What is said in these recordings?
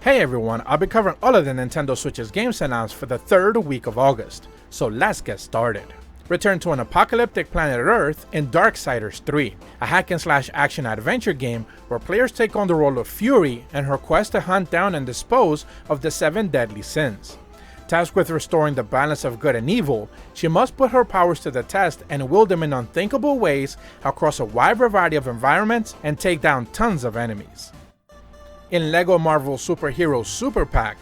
Hey everyone, I'll be covering all of the Nintendo Switch's games announced for the third week of August, so let's get started. Return to an apocalyptic planet Earth in Darksiders 3, a hack-and-slash action-adventure game where players take on the role of Fury and her quest to hunt down and dispose of the 7 deadly sins. Tasked with restoring the balance of good and evil, she must put her powers to the test and wield them in unthinkable ways across a wide variety of environments and take down tons of enemies. In LEGO Marvel Superheroes Super Pack,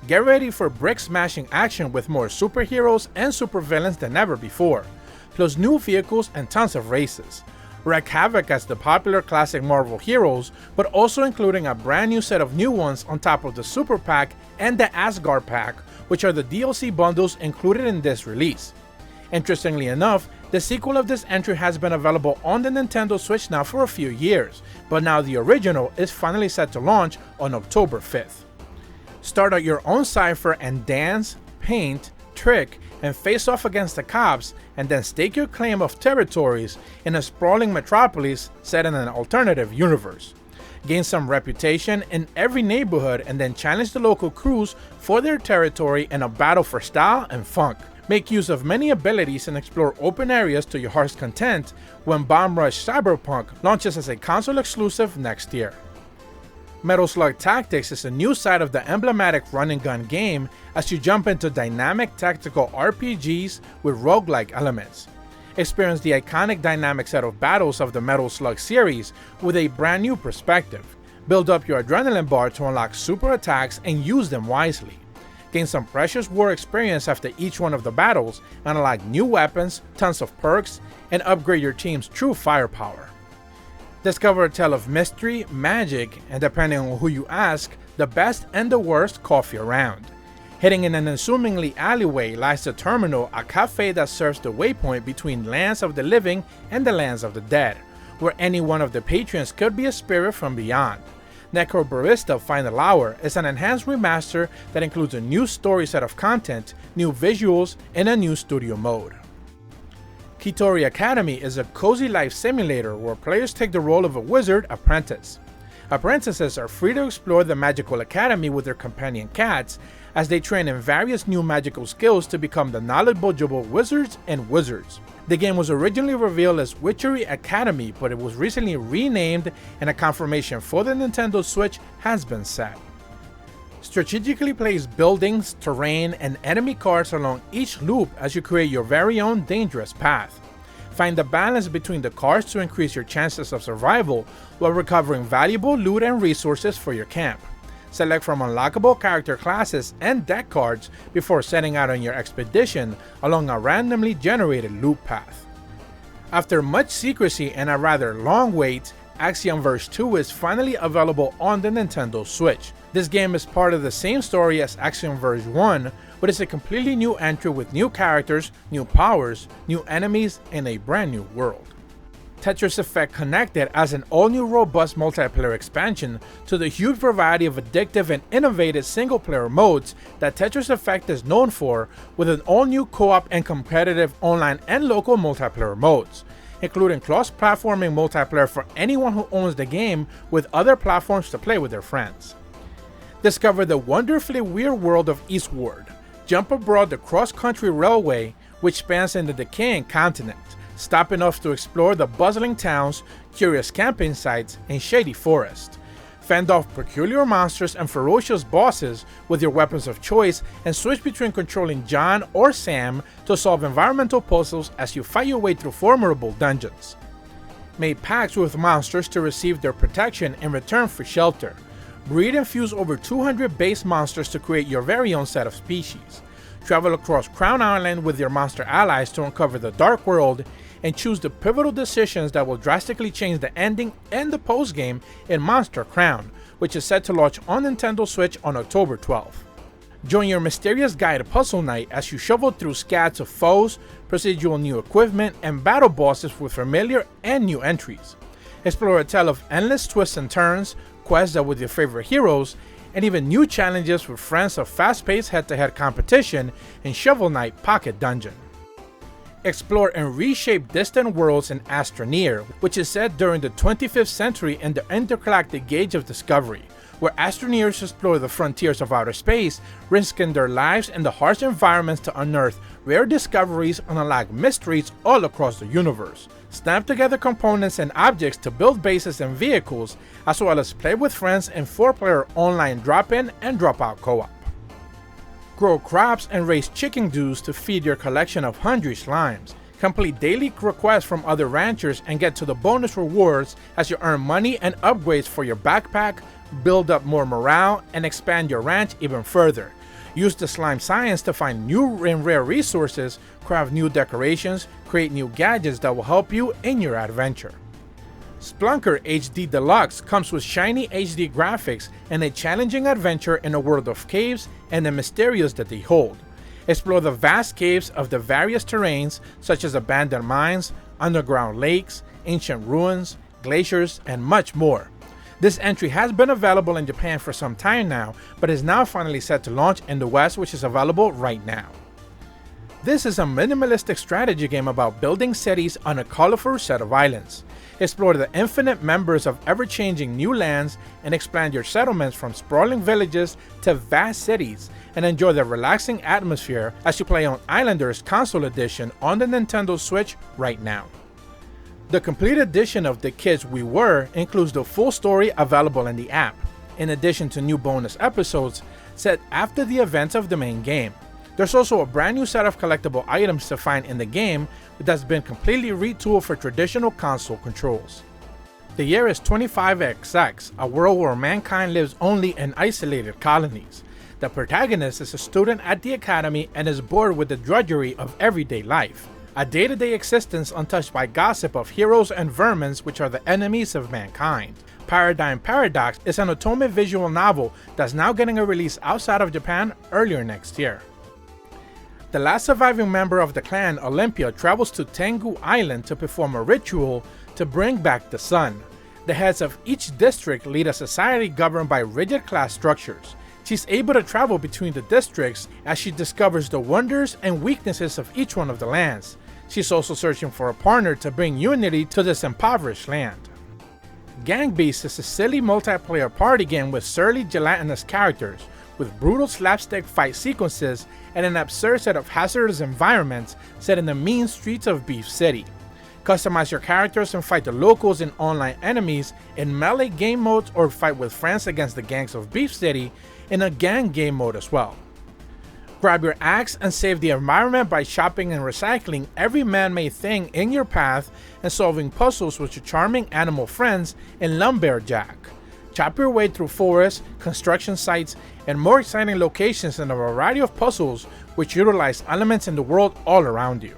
get ready for brick-smashing action with more superheroes and supervillains than ever before, plus new vehicles and tons of races. Wreak havoc as the popular classic Marvel heroes, but also including a brand new set of new ones on top of the Super Pack and the Asgard Pack, which are the DLC bundles included in this release. Interestingly enough, the sequel of this entry has been available on the Nintendo Switch now for a few years, but now the original is finally set to launch on October 5th. Start out your own cipher and dance, paint, trick, and face off against the cops, and then stake your claim of territories in a sprawling metropolis set in an alternative universe. Gain some reputation in every neighborhood and then challenge the local crews for their territory in a battle for style and funk. Make use of many abilities and explore open areas to your heart's content when Bomb Rush Cyberpunk launches as a console exclusive next year. Metal Slug Tactics is a new side of the emblematic run-and-gun game as you jump into dynamic tactical RPGs with roguelike elements. Experience the iconic dynamic set of battles of the Metal Slug series with a brand new perspective. Build up your adrenaline bar to unlock super attacks and use them wisely. Gain some precious war experience after each one of the battles and unlock new weapons, tons of perks, and upgrade your team's true firepower. Discover a tale of mystery, magic, and depending on who you ask, the best and the worst coffee around. Hidden in an unassumingly alleyway lies the Terminal, a cafe that serves the waypoint between lands of the living and the lands of the dead, where any one of the patrons could be a spirit from beyond. Necro Barista Final Hour is an enhanced remaster that includes a new story set of content, new visuals, and a new studio mode. Kitori Academy is a cozy life simulator where players take the role of a wizard apprentice. Apprentices are free to explore the magical academy with their companion cats as they train in various new magical skills to become the knowledgeable wizards and wizards. The game was originally revealed as Witchery Academy, but it was recently renamed and a confirmation for the Nintendo Switch has been set. Strategically place buildings, terrain, and enemy cards along each loop as you create your very own dangerous path. Find the balance between the cards to increase your chances of survival while recovering valuable loot and resources for your camp. Select from unlockable character classes and deck cards before setting out on your expedition along a randomly generated loop path. After much secrecy and a rather long wait, Axiom Verge 2 is finally available on the Nintendo Switch. This game is part of the same story as Axiom Verge 1, but it's a completely new entry with new characters, new powers, new enemies, and a brand new world. Tetris Effect Connected adds an all-new robust multiplayer expansion to the huge variety of addictive and innovative single-player modes that Tetris Effect is known for, with an all-new co-op and competitive online and local multiplayer modes, including cross-platforming multiplayer for anyone who owns the game with other platforms to play with their friends. Discover the wonderfully weird world of Eastward. Jump aboard the cross-country railway, which spans in the decaying continent. Stop enough to explore the bustling towns, curious camping sites, and shady forests. Fend off peculiar monsters and ferocious bosses with your weapons of choice and switch between controlling John or Sam to solve environmental puzzles as you fight your way through formidable dungeons. Make pacts with monsters to receive their protection in return for shelter. Breed and fuse over 200 base monsters to create your very own set of species. Travel across Crown Island with your monster allies to uncover the Dark World, and choose the pivotal decisions that will drastically change the ending and the post-game in Monster Crown, which is set to launch on Nintendo Switch on October 12th. Join your mysterious guide Puzzle Night as you shovel through scads of foes, procedural new equipment, and battle bosses with familiar and new entries. Explore a tale of endless twists and turns, quests that with your favorite heroes, and even new challenges with friends of fast-paced head-to-head competition in Shovel Knight Pocket Dungeon. Explore and reshape distant worlds in Astroneer, which is set during the 25th century in the intergalactic age of discovery, where astroneers explore the frontiers of outer space, risking their lives in the harsh environments to unearth rare discoveries and unlock mysteries all across the universe. Snap together components and objects to build bases and vehicles, as well as play with friends in 4-player online drop-in and drop-out co-op. Grow crops and raise chicken dews to feed your collection of hungry slimes. Complete daily requests from other ranchers and get to the bonus rewards as you earn money and upgrades for your backpack, build up more morale, and expand your ranch even further. Use the slime science to find new and rare resources, craft new decorations, create new gadgets that will help you in your adventure. Splunker HD Deluxe comes with shiny HD graphics and a challenging adventure in a world of caves and the mysterious that they hold. Explore the vast caves of the various terrains such as abandoned mines, underground lakes, ancient ruins, glaciers, and much more. This entry has been available in Japan for some time now, but is now finally set to launch in the West, which is available right now. This is a minimalistic strategy game about building cities on a colorful set of islands. Explore the infinite members of ever-changing new lands and expand your settlements from sprawling villages to vast cities, and enjoy the relaxing atmosphere as you play on Islanders Console Edition on the Nintendo Switch right now. The complete edition of The Kids We Were includes the full story available in the app, in addition to new bonus episodes set after the events of the main game. There's also a brand new set of collectible items to find in the game that's been completely retooled for traditional console controls. The year is 25XX, a world where mankind lives only in isolated colonies. The protagonist is a student at the academy and is bored with the drudgery of everyday life, a day-to-day existence untouched by gossip of heroes and vermins which are the enemies of mankind. Paradigm Paradox is an Otome visual novel that's now getting a release outside of Japan earlier next year. The last surviving member of the clan, Olympia, travels to Tengu Island to perform a ritual to bring back the sun. The heads of each district lead a society governed by rigid class structures. She's able to travel between the districts as she discovers the wonders and weaknesses of each one of the lands. She's also searching for a partner to bring unity to this impoverished land. Gang Beasts is a silly multiplayer party game with surly, gelatinous characters, with brutal slapstick fight sequences and an absurd set of hazardous environments set in the mean streets of Beef City. Customize your characters and fight the locals and online enemies in melee game modes, or fight with friends against the gangs of Beef City in a gang game mode as well. Grab your axe and save the environment by shopping and recycling every man-made thing in your path and solving puzzles with your charming animal friends in Lumberjack. Chop your way through forests, construction sites, and more exciting locations in a variety of puzzles which utilize elements in the world all around you.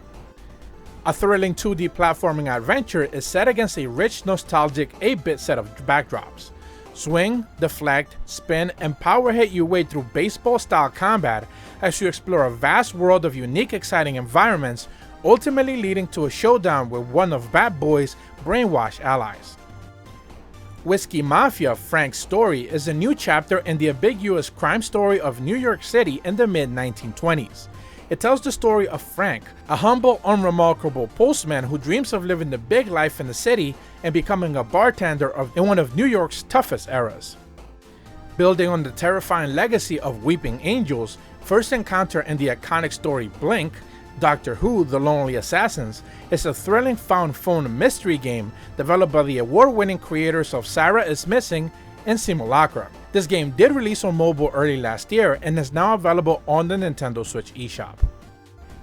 A thrilling 2D platforming adventure is set against a rich, nostalgic 8-bit set of backdrops. Swing, deflect, spin, and power hit your way through baseball-style combat as you explore a vast world of unique, exciting environments, ultimately leading to a showdown with one of Bad Boy's brainwashed allies. Whiskey Mafia: Frank's Story is a new chapter in the ambiguous crime story of New York City in the mid-1920s. It tells the story of Frank, a humble, unremarkable postman who dreams of living the big life in the city and becoming a bartender in one of New York's toughest eras. Building on the terrifying legacy of Weeping Angels, first encounter in the iconic story Blink, Doctor Who: The Lonely Assassins is a thrilling found phone mystery game developed by the award-winning creators of Sarah is Missing and Simulacra. This game did release on mobile early last year and is now available on the Nintendo Switch eShop.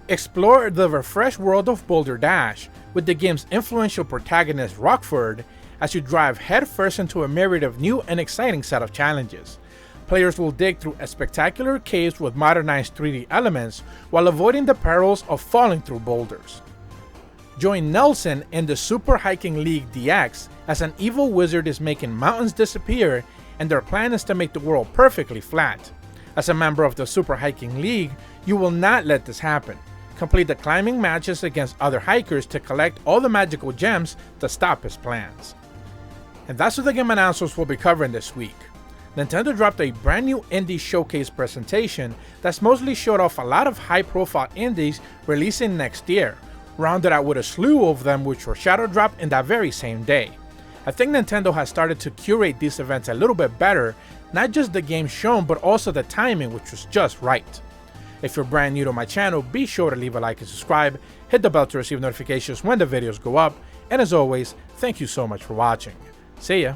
Explore the refreshed world of Boulder Dash with the game's influential protagonist Rockford as you drive headfirst into a myriad of new and exciting set of challenges. Players will dig through spectacular caves with modernized 3D elements while avoiding the perils of falling through boulders. Join Nelson in the Super Hiking League DX as an evil wizard is making mountains disappear, and their plan is to make the world perfectly flat. As a member of the Super Hiking League, you will not let this happen. Complete the climbing matches against other hikers to collect all the magical gems to stop his plans. And that's what the game announcements we'll be covering this week. Nintendo dropped a brand new indie showcase presentation that's mostly showed off a lot of high-profile indies releasing next year, rounded out with a slew of them which were shadow dropped in that very same day. I think Nintendo has started to curate these events a little bit better, not just the games shown but also the timing, which was just right. If you're brand new to my channel, be sure to leave a like and subscribe, hit the bell to receive notifications when the videos go up, and as always, thank you so much for watching. See ya!